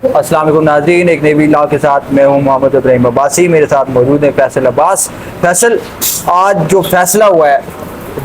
अस्सलाम वालेकुम नाज़रीन, एक नई व्लॉग के साथ मैं हूं मोहम्मद इब्राहिम अब्बासी। मेरे साथ मौजूद है फैसल अब्बास। फैसल, आज जो फैसला हुआ है,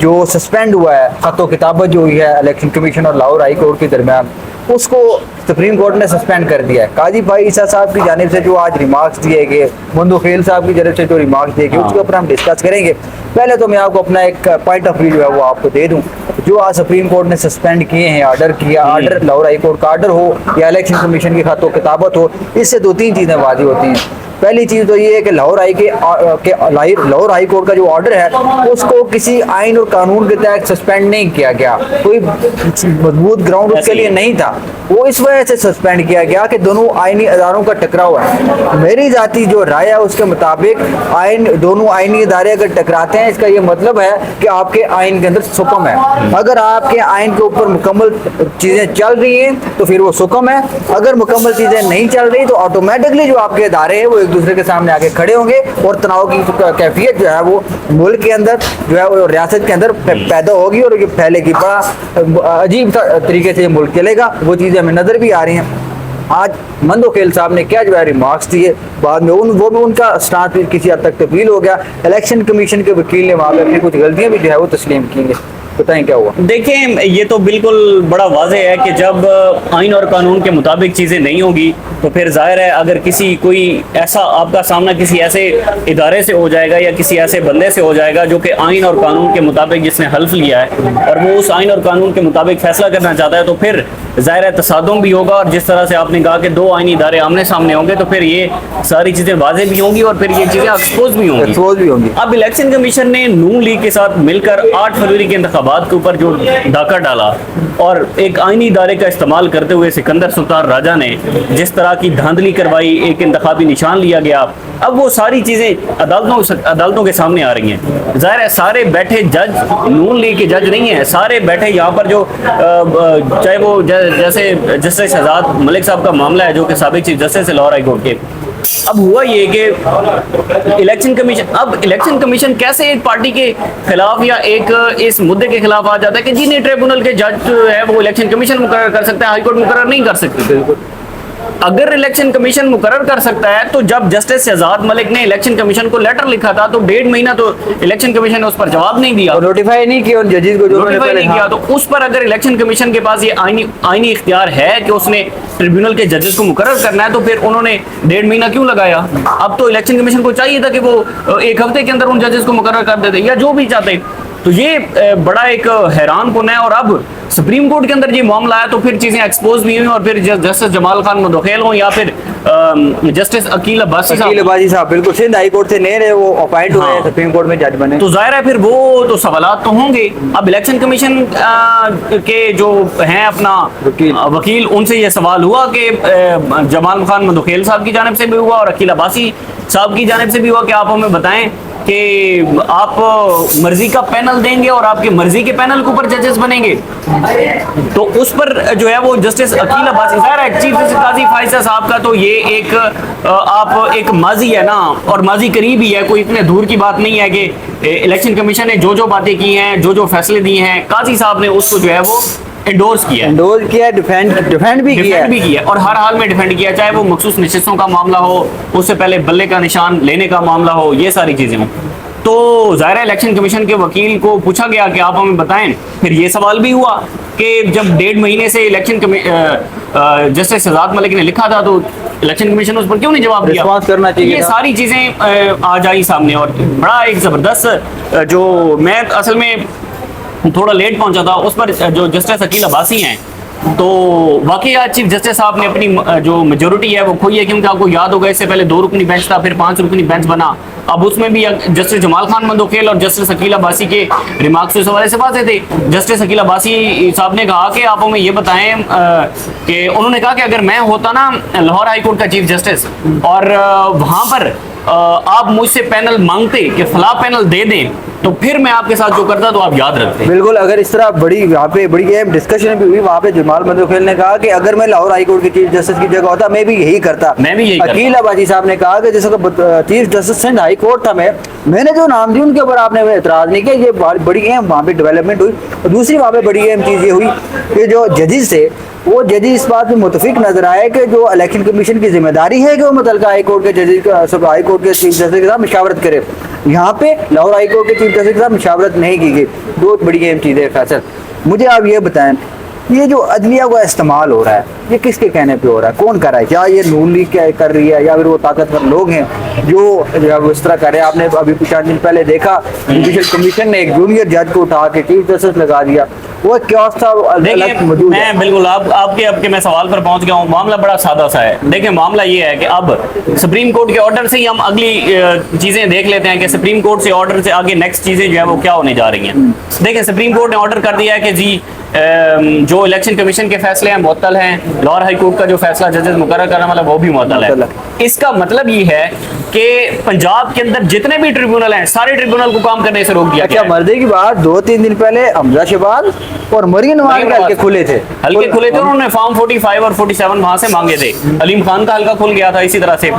जो सस्पेंड हुआ है, खतो किताबत जो हुई है इलेक्शन कमीशन और लाहौर हाई कोर्ट के दरमियान, उसको सुप्रीम कोर्ट ने सस्पेंड कर दिया है। काजी भाई ईसा साहब की जानिब से जो आज रिमार्क्स दिए गए, मंदोखेल साहब की जानिब से जो रिमार्क्स दिए गए, उसके ऊपर हम डिस्कस करेंगे। पहले तो मैं आपको अपना एक पॉइंट ऑफ व्यू जो है वो आपको दे दूं। जो आज सुप्रीम कोर्ट ने सस्पेंड किए हैं, ऑर्डर किया, ऑर्डर लाहौर हाई कोर्ट का ऑर्डर हो या इलेक्शन कमीशन की खतो किताबत हो, इससे दो तीन चीज़ें वाज़ेह होती हैं। पहली चीज़ तो ये है कि लाहौर लाहौर हाई कोर्ट का जो ऑर्डर है उसको किसी आइन और कानून के तहत सस्पेंड नहीं किया गया, कोई मजबूत ग्राउंड उसके लिए नहीं था। वो इस वजह से सस्पेंड किया गया कि दोनों आइनी अदारों का टकराव है। मेरी जाती जो राय है उसके मुताबिक दोनों आइनी अदारे अगर टकराते हैं, इसका ये मतलब है कि आपके आइन के अंदर सुकम है। अगर आपके आइन के ऊपर मुकम्मल चीज़ें चल रही हैं तो फिर वो सुकम है। अगर मुकम्मल चीज़ें नहीं चल रही तो ऑटोमेटिकली जो आपके अदारे हैं वो एक दूसरे के सामने आके खड़े होंगे और तनाव की कैफियत जो है वो मुल्क के अंदर जो है वो रियासत के अंदर पैदा होगी और ये फैलेगी। बड़ा अजीब तरीके से ये मुल्क चलेगा। वो चीज़ें हमें नज़र भी आ रही हैं। आज मंदोखेल साहब ने क्या जो है रिमार्क्स दिए, बाद में वो भी उनका स्टांस भी किसी हद तक तब्दील हो गया। इलेक्शन कमीशन के वकील ने वहाँ पर अपनी कुछ गलतियाँ भी जो है वो तस्लीम की हैं। बताएं क्या हुआ। देखें, ये तो बिल्कुल बड़ा वाज़ेह है कि जब आइन और कानून के मुताबिक चीज़ें नहीं होगी तो फिर जाहिर है अगर कोई ऐसा आपका सामना किसी ऐसे इदारे से हो जाएगा या किसी ऐसे बंदे से हो जाएगा जो कि आइन और कानून के मुताबिक जिसने हल्फ लिया है और वो उस आइन और कानून के मुताबिक फैसला करना चाहता है, तो फिर जाहिर है तसादुम भी होगा। और जिस तरह से आपने कहा कि दो आइनी इदारे आमने सामने होंगे तो फिर ये सारी चीज़ें वाज़ेह भी होंगी और फिर ये चीज़ें एक्सपोज भी होंगी। अब इलेक्शन कमीशन ने नून लीग के साथ मिलकर 8 फरवरी के इंतखाबात के ऊपर जो डाका डाला और एक आइनी इदारे का इस्तेमाल करते हुए सिकंदर सुल्तान राजा ने जिस तरह की धांधली करवाई, एक इंतखाबी निशान लिया गया, अब वो सारी चीज़ें अदालतों के सामने आ रही हैं। ज़ाहिर है सारे बैठे जज नून लीग के जज नहीं हैं, सारे बैठे यहाँ पर जो चाहे वो जैसे जस्टिस आज़ाद मलिक साहब का मामला है जो कि साबिक chief justice Lahore high court के। अब हुआ ये कि इलेक्शन कमीशन कैसे एक पार्टी के खिलाफ या एक इस मुद्दे के खिलाफ आ जाता है कि जी नहीं, ट्रिब्यूनल के जज है वो इलेक्शन कमीशन मुकर्रर कर सकता है, हाई कोर्ट मुकर्रर नहीं कर सकते। बिल्कुल, अगर इलेक्शन कमीशन मुकर्रर कर सकता है तो जब जस्टिस शहजाद मलिक ने इलेक्शन कमीशन को लेटर लिखा था तो 1.5 महीना तो इलेक्शन कमीशन ने उस पर जवाब नहीं दिया, नोटिफाई नहीं किया उन जजेस को, नोटिफाई नहीं किया। तो उस पर अगर इलेक्शन कमीशन के पास ये आईनी इख्तियार है कि उसने ट्रिब्यूनल के जजेस को मुकर्रर करना है तो फिर उन्होंने 1.5 महीना क्यों लगाया? अब तो इलेक्शन कमीशन को चाहिए था कि वो 1 हफ्ते के अंदर उन जजेस को मुकर्रर कर देते या जो भी चाहते। तो ये बड़ा एक हैरान कुन है। और अब सुप्रीम कोर्ट के अंदर ये मामला आया तो फिर चीज़ें एक्सपोज भी हुई और फिर जस्टिस जमाल खान मंदोखेल हो या फिर जस्टिस अकील अब्बासी साहब, बिल्कुल सिंध हाई कोर्ट से नए वो अपॉइंट हुए हैं, सुप्रीम कोर्ट में जज बने, तो जाहिर है फिर वो तो सवालात तो होंगे। अब इलेक्शन कमीशन के जो हैं अपना वकील, उनसे ये सवाल हुआ कि जमाल खान मंदोखेल साहब की जानिब से भी हुआ और अकील अब्बासी साहब की जानिब से भी हुआ कि आप हमें बताएं कि आप मर्जी का पैनल देंगे और आपके मर्जी के पैनल के ऊपर जजेस बनेंगे। तो उस पर जो है वो justice Akeel Abbasi, chief justice Qazi Faez साहब का तो ये एक आप एक माजी है ना, और माजी करीब ही है, कोई इतने दूर की बात नहीं है कि इलेक्शन कमीशन ने जो बातें की हैं, जो फैसले दिए हैं, काजी साहब ने उसको जो है वो एंडोर्स किया, डिफेंड भी किया और हर हाल में डिफेंड किया, चाहे वो मखसूस नशिस्तों का मामला हो, उससे पहले बल्ले का निशान लेने का मामला हो, ये सारी चीजें हों। तो ज़ाहिर इलेक्शन कमीशन के वकील को पूछा गया कि आप हमें बताएं। फिर ये सवाल भी हुआ कि जब 1.5 महीने से इलेक्शन जस्टिस शहजाद मलिक ने लिखा था तो इलेक्शन कमीशन ने उस पर क्यों नहीं जवाब दिया? करना चाहिए। ये सारी चीजें आ जाई सामने और बड़ा एक जबरदस्त जो मैं असल में थोड़ा लेट पहुंचा था उस पर जो जस्टिस अकील अब्बासी हैं, तो वाकई आज चीफ जस्टिस साहब ने अपनी जो मेजोरिटी है वो खोई है, क्योंकि आपको याद होगा इससे पहले 2 रुकनी बेंच था, फिर 5 रुकनी बेंच बना। अब उसमें भी जस्टिस जमाल खान मंदोखेल और जस्टिस अकील अब्बासी के रिमार्क्स इस हवाले से वाज़ेह थे। जस्टिस अकील अब्बासी साहब ने कहा कि आप हमें ये बताएं कि उन्होंने कहा कि अगर मैं होता ना लाहौर हाई कोर्ट का चीफ जस्टिस और वहाँ पर आप मुझसे पैनल मांगते कि फला पैनल दे दें तो फिर मैं आपके साथ जो करता तो आप याद रखते। बिल्कुल, अगर इस तरह वहाँ पे बड़ी डिस्कशन भी हुई, वहाँ पे जमाल मंदोखेल ने कहा कि अगर मैं लाहौर हाई कोर्ट के चीफ जस्टिस की जगह होता मैं भी यही करता। अकील अब्बासी साहब ने कहा कि जैसे chief justice Sindh high court था, मैंने जो नाम दी उनके ऊपर आपने एतराज नहीं किया, ये बड़ी अहम वहाँ पे डेवलपमेंट हुई। और दूसरी वहाँ पे बड़ी अहम चीज़ ये हुई कि जो जजेस थे वो जजेस इस बात में मुतफिक नजर आए कि जो इलेक्शन कमीशन की जिम्मेदारी है कि वो मुतलका हाई कोर्ट के जजेस सब हाई कोर्ट के चीफ जस्टिस के साथ मशावरत करे। यहाँ पे लाहौर हाई कोर्ट के चीफ जस्टिस के साथ मशावरत नहीं की गई। दो बड़ी अहम चीज़ें हैं फैसल, मुझे आप ये बताएं, ये जो अदलिया का इस्तेमाल हो रहा है ये किसके कहने पे हो रहा है, कौन कर रहा है? क्या ये नून लीग क्या कर रही है या फिर वो ताकतवर लोग हैं जो इस तरह कर रहे हैं? आपने अभी कुछ दिन पहले देखा जुडिशल कमीशन ने एक जूनियर जज को उठा के चीफ जस्टिस लगा दिया। वो क्या था देखिए, मैं बिल्कुल आपके मैं सवाल पर पहुंच गया हूँ। मामला बड़ा सादा सा है। देखिए, मामला ये है कि अब सुप्रीम कोर्ट के ऑर्डर से ही हम अगली चीजें देख लेते हैं कि सुप्रीम कोर्ट से ऑर्डर से आगे नेक्स्ट चीजें जो है वो क्या होने जा रही हैं। देखिए, सुप्रीम कोर्ट ने ऑर्डर कर दिया है कि जी जो इलेक्शन कमीशन के फैसले हैं मुअत्तल हैं, लाहौर हाई कोर्ट का जो फैसला जजेस मुकर्रर करने वाला वो भी मुअत्तल है। इसका मतलब ये है कि पंजाब के अंदर जितने भी ट्रिब्यूनल हैं सारे ट्रिब्यूनल को काम करने से रोक दिया गया है। मर्दे की बात 2-3 दिन पहले हमजा शहबाज और मरियम नवाज के हल्के खुले थे, उन्होंने फॉर्म 45 और 47 वहां से मांगे थे। अलीम खान का हल्का खुल गया था, इसी तरह से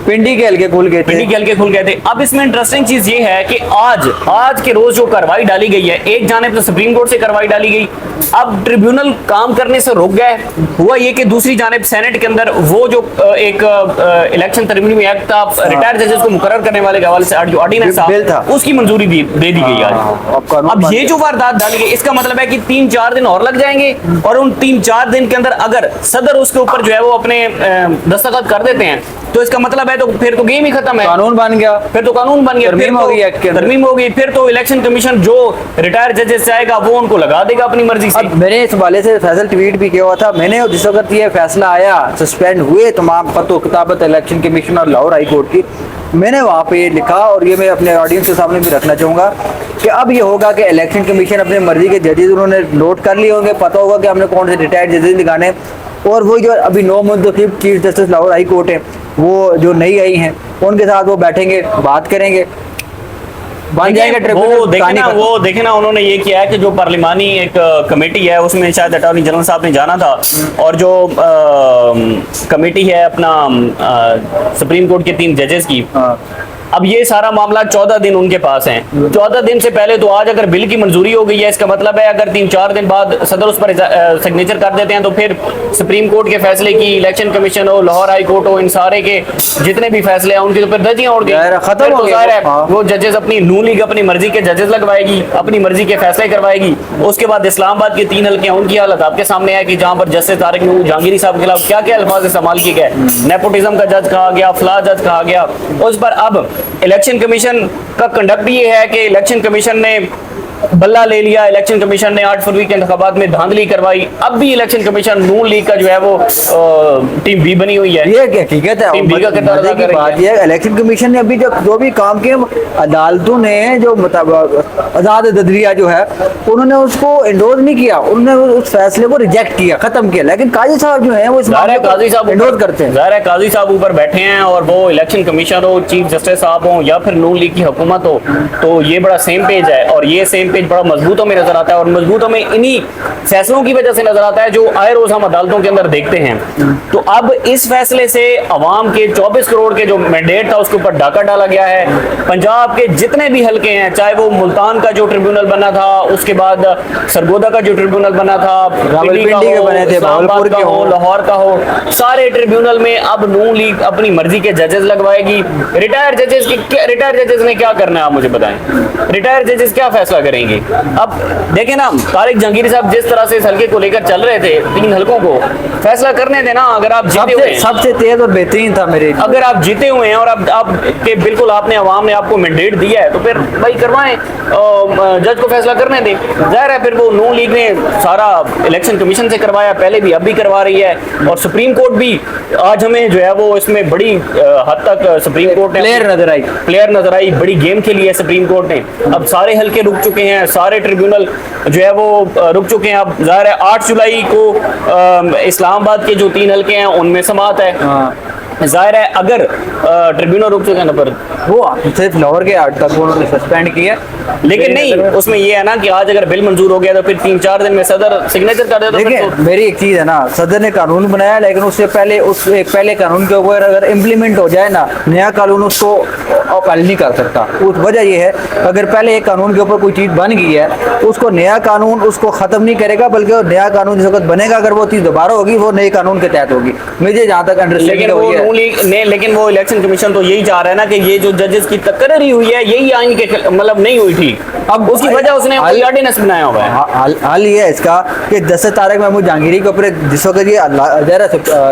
पिंडी के हल्के खुल गए थे। अब इसमें इंटरेस्टिंग चीज ये है कि आज के रोज जो कार्रवाई डाली गई है, एक जानिब तो सुप्रीम कोर्ट से कार्रवाई डाली गई, अब ट्रिब्यूनल काम करने से रुक गए। हुआ ये कि दूसरी जानिब सेनेट के अंदर वो जो एक इलेक्शन तरमीमी एक्ट था रिटायर्ड जजेस को मुकर्रर करने वाले के हवाले से जो ऑर्डिनेंस था उसकी मंजूरी दे दी गई आज। अब ये जो वारदात डाली गई, इसका मतलब है कि 3-4 दिन और लग जाएंगे और उन 3-4 दिन के अंदर अगर सदर उसके ऊपर जो है वो अपने दस्तखत कर देते हैं तो इसका मतलब है तो फिर तो गेम ही खत्म है, कानून बन गया, फिर तो कानून बन गया, तरमीम हो गई, फिर तो इलेक्शन कमीशन जो रिटायर्ड जजेस चाहेगा वो उनको लगा देगा अपनी मर्जी से। मैंने इस हवाले से फैसल ट्वीट भी किया हुआ था। मैंने जिस वक्त ये फैसला आया, सस्पेंड हुए तमाम पतो किताबत इलेक्शन कमीशन और लाहौर हाई कोर्ट की, मैंने वहाँ पे ये लिखा और ये मैं अपने ऑडियंस के सामने भी रखना चाहूँगा कि अब ये होगा कि इलेक्शन कमीशन अपने मर्जी के जजेस उन्होंने नोट कर लिए होंगे, पता होगा कि हमने कौन से रिटायर्ड जजेस दिखाने, और वो जो अभी 9 मुंतखब chief justice Lahore high court है वो जो नई आई हैं उनके साथ वो बैठेंगे, बात करेंगे, बन जाएगा ट्रिब्यूनल। वो देखे ना, उन्होंने ये किया है कि जो पार्लिमानी एक कमेटी है उसमें शायद अटॉर्नी जनरल साहब ने जाना था और जो कमेटी है अपना सुप्रीम कोर्ट के 3 जजेस की, अब ये सारा मामला 14 दिन उनके पास है। 14 दिन से पहले तो आज अगर बिल की मंजूरी हो गई है, इसका मतलब है अगर 3-4 दिन बाद सदर उस पर सिग्नेचर कर देते हैं तो फिर सुप्रीम कोर्ट के फैसले की, इलेक्शन कमीशन हो, लाहौर हाई कोर्ट हो, इन सारे के जितने भी फैसले हैं उनकी तो फिर धज्जियां उड़ गई, खत्म हो गया। वो जजेस अपनी नून लीग अपनी मर्जी के जजेस लगवाएगी, अपनी मर्जी के फैसले करवाएगी। उसके बाद इस्लामाबाद के 3 हल्के हैं, उनकी हालत आपके सामने है कि जहां पर जस्टिस तारिक नूर जहांगीरी साहब के खिलाफ क्या क्या अल्फाज इस्तेमाल किए गए, नेपोटिज्म का जज कहा गया, फला जज कहा गया। उस पर अब इलेक्शन कमीशन का कंडक्ट ये है कि इलेक्शन कमीशन ने बल्ला ले लिया, इलेक्शन कमीशन ने 8 फरवरी के इंतखाबात में धांधली करवाई। अब भी इलेक्शन कमीशन नून लीग का जो है वो टीम बी बनी हुई है। ये हकीकत है, टीम बी का किरदार अदा कर रही है। इलेक्शन कमीशन ने अभी जो भी काम किए, अदालतों ने जो आजाद ददरिया जो है उन्होंने उसको एंडोर्स नहीं किया, उन्होंने उस फैसले को रिजेक्ट किया, खत्म किया। लेकिन काजी साहब जो है वो काजी साहब एंडोर्स करते हैं। ज़ाहिर है काजी साहब ऊपर बैठे हैं और वो इलेक्शन कमीशन हो, चीफ जस्टिस साहब हो या फिर नून लीग की हुकूमत हो, तो ये बड़ा सेम पेज है और ये सेम पेज बड़ा मजबूतों में नजर आता है और मजबूतों में इन्हीं फैसलों की वजह से नजर आता है जो आए रोज हम अदालतों के अंदर देखते हैं। तो अब इस फैसले से अवाम के 24 करोड़ के जो मैंडेट था उसके ऊपर डाका डाला गया है। पंजाब के जितने भी हल्के हैं, चाहे वो मुल्तान का जो ट्रिब्यूनल बना था, उसके बाद सरगोदा का जो ट्रिब्यूनल बना था, रावलपिंडी के बने थे, भावलपुर के हो, लाहौर का हो, सारे ट्रिब्यूनल में अब नून लीग अपनी मर्जी के जजेस लगवाएगी। रिटायर्ड जजेस ने क्या करना है आप मुझे बताएं, रिटायर्ड जजेस क्या फैसला करेंगे? अब देखें ना, तारिक जहांगीरी साहब जिस तरह से इस हल्के को लेकर चल रहे थे, 3 हल्कों को फैसला करने देना। अगर आप जीते हुए सबसे तेज और बेहतरीन था मेरे, अगर आप जीते हुए हैं और आप के बिल्कुल आपने अवाम ने आपको मैंडेट दिया है तो फिर भाई करवाएं, जज को फैसला करने दें। जाहिर है फिर वो नून लीग ने सारा इलेक्शन कमीशन से करवाया, पहले भी अब भी करवा रही है और सुप्रीम कोर्ट भी आज हमें जो है वो इसमें बड़ी हद तक सुप्रीम कोर्ट ने प्लेयर नजर आई, बड़ी गेम खेली है सुप्रीम कोर्ट ने। अब सारे हल्के रुक चुके हैं, सारे ट्रिब्यूनल जो है वो रुक चुके हैं। अब जाहिर है 8 जुलाई को इस्लामाबाद के जो 3 हल्के हैं उनमें समाअत है। जाहिर है अगर ट्रिब्यूनल रुक चुके हैं ना पर, वो सिर्फ लाहौर के 8 तक उन्होंने सस्पेंड किया। लेकिन नहीं उसमें ये है ना कि आज अगर बिल मंजूर हो गया तो फिर 3-4 दिन में सदर सिग्नेचर कर दे तो फिर देखिए तो मेरी एक चीज है ना, सदर ने कानून बनाया लेकिन उससे पहले उस एक पहले कानून के ऊपर अगर इम्प्लीमेंट हो जाए ना, नया कानून उसको अपील नहीं कर सकता। उस वजह ये है अगर पहले एक कानून के ऊपर कोई चीज बन गई है, उसको नया कानून उसको खत्म नहीं करेगा, बल्कि वो नया कानून जिस वक्त बनेगा अगर वो चीज दोबारा होगी वो नए कानून के तहत होगी। मुझे जहाँ तक अंडरस्टैंडिंग लेकिन वो है नून लीग ने, लेकिन वो इलेक्शन कमीशन तो यही चाह रहा है ना कि ये जो जजेस की तकरीरी हुई है यही आइन के मतलब नहीं हुई ठीक, अब उसकी वजह उसने कोई ऑर्डिनेंस बनाया हुआ है। हाल ये है इसका कि जस्टिस तारिक महमूद जहांगीरी के ऊपर जिस वक्त ये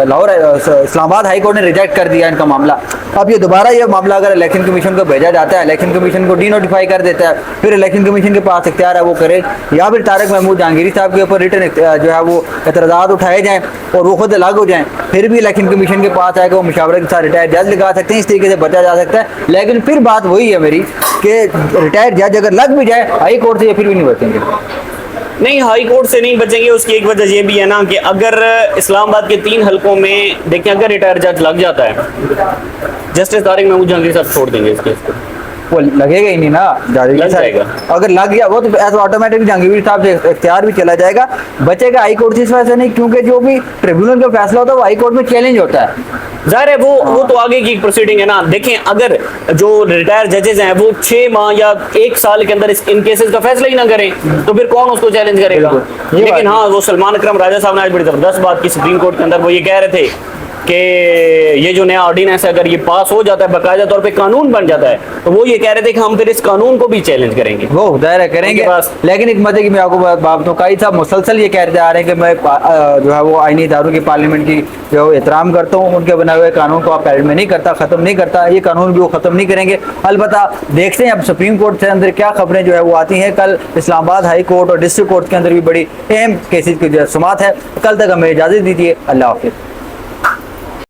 लाहौर इस्लामाबाद हाई कोर्ट ने रिजेक्ट कर दिया इनका मामला, अब ये दोबारा ये मामला अगर इलेक्शन कमीशन को भेजा जाता है, इलेक्शन कमीशन को डी नोटिफाई कर देता है, फिर इलेक्शन कमीशन के पास इख्तियार है वो करे, या फिर तारिक महमूद जहांगीरी साहब के ऊपर रिटर्न जो है वो एतराज़ात उठाए जाएँ और वो खुद अलग हो जाएँ, फिर भी इलेक्शन कमीशन के पास आएगा वो मुशावरत के साथ रिटायर्ड जज लगा सकते हैं, इस तरीके से बचा जा सकता है। लेकिन फिर बात वही है मेरी कि रिटायर्ड जज अगर लग भी जाए हाई कोर्ट से ये फिर भी नहीं बचेंगे। नहीं हाई कोर्ट से नहीं बचेंगे, उसकी एक वजह ये भी है ना कि अगर इस्लामाबाद के 3 हलकों में देखें अगर रिटायर्ड जज लग जाता है, जस्टिस तारिक महमूद जहांगीर साहब छोड़ देंगे इस केस को, वो लगेगा ही नहीं ना, लग जाएगा। अगर लग गया वो तो ऐसा ऑटोमेटिक जहांगीर साहब से इख्तियार भी चला जाएगा, बचेगा हाई कोर्ट से इस वजह से नहीं क्योंकि जो भी ट्रिब्यूनल का फैसला होता है वो हाई कोर्ट में चैलेंज होता है। जाहिर है वो तो आगे की प्रोसीडिंग है ना। देखें अगर जो रिटायर जजेस हैं वो 6 माह या 1 साल के अंदर इन केसेस का फैसला ही ना करें तो फिर कौन उसको चैलेंज करेगा। लेकिन हाँ वो सलमान अकरम राजा साहब ने आज बड़ी जबरदस्त बात की सुप्रीम कोर्ट के अंदर, वो ये कह रहे थे कि ये जो नया ऑर्डिनेंस है अगर ये पास हो जाता है बाकायदा तौर पे कानून बन जाता है तो वो ये कह रहे थे कि हम फिर इस कानून को भी चैलेंज करेंगे। वो दायरा करेंगे लेकिन एक मजे की मैं आपको बात तो काई साहब मुसलसल ये कहते आ रहे हैं कि मैं जो है वो आईनी इदारों की पार्लियामेंट की जो एहतराम करता हूँ, उनके बनाए हुए कानून को आप पैरल में नहीं करता, ख़त्म नहीं करता, ये कानून भी वो ख़त्म नहीं करेंगे। अलबत्ता देखते हैं अब सुप्रीम कोर्ट से अंदर क्या खबरें जो है वो आती हैं। कल इस्लामाबाद हाई कोर्ट और डिस्ट्रिक्ट कोर्ट के अंदर भी बड़ी अहम केसेज की जो समात है। कल तक हमें इजाज़त दीजिए, अल्लाह हाफिज़।